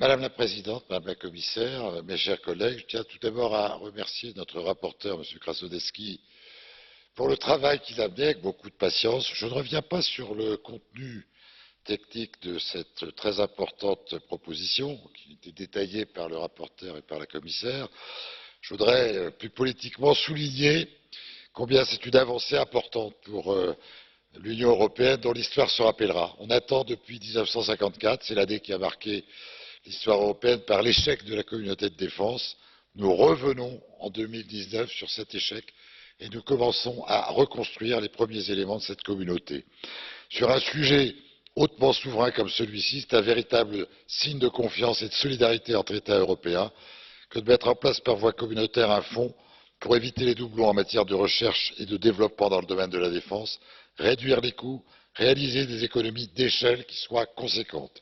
Madame la Présidente, Madame la Commissaire, mes chers collègues, je tiens tout d'abord à remercier notre rapporteur, M. Krasnodębski, pour le travail qu'il a mené avec beaucoup de patience. Je ne reviens pas sur le contenu technique de cette très importante proposition, qui était détaillée par le rapporteur et par la commissaire. Je voudrais plus politiquement souligner combien c'est une avancée importante pour l'Union européenne dont l'histoire se rappellera. On attend depuis 1954, c'est l'année qui a marqué l'histoire européenne par l'échec de la communauté de défense. Nous revenons en 2019 sur cet échec et nous commençons à reconstruire les premiers éléments de cette communauté. Sur un sujet hautement souverain comme celui-ci, c'est un véritable signe de confiance et de solidarité entre États européens que de mettre en place par voie communautaire un fonds pour éviter les doublons en matière de recherche et de développement dans le domaine de la défense, réduire les coûts, réaliser des économies d'échelle qui soient conséquentes.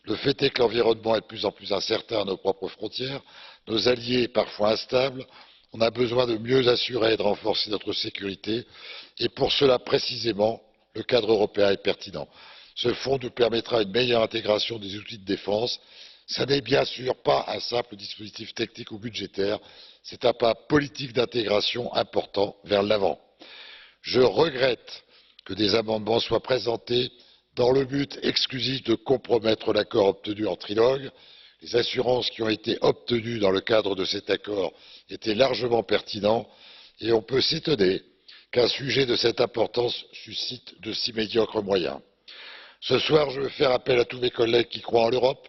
Le fait est que l'environnement est de plus en plus incertain à nos propres frontières, nos alliés parfois instables. On a besoin de mieux assurer et de renforcer notre sécurité et pour cela précisément le cadre européen est pertinent. Ce fonds nous permettra une meilleure intégration des outils de défense. Ce n'est bien sûr pas un simple dispositif technique ou budgétaire, c'est un pas politique d'intégration important vers l'avant. Je regrette que des amendements soient présentés dans le but exclusif de compromettre l'accord obtenu en trilogue. Les assurances qui ont été obtenues dans le cadre de cet accord étaient largement pertinentes et on peut s'étonner qu'un sujet de cette importance suscite de si médiocres moyens. Ce soir, je veux faire appel à tous mes collègues qui croient en l'Europe,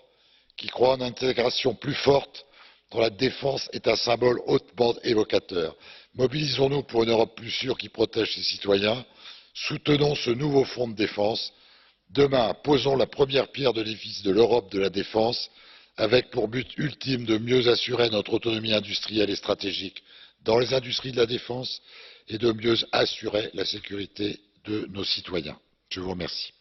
qui croient en une intégration plus forte, dont la défense est un symbole hautement évocateur. Mobilisons-nous pour une Europe plus sûre qui protège ses citoyens. Soutenons ce nouveau fonds de défense. Demain, posons la première pierre de l'édifice de l'Europe de la défense, avec pour but ultime de mieux assurer notre autonomie industrielle et stratégique dans les industries de la défense et de mieux assurer la sécurité de nos citoyens. Je vous remercie.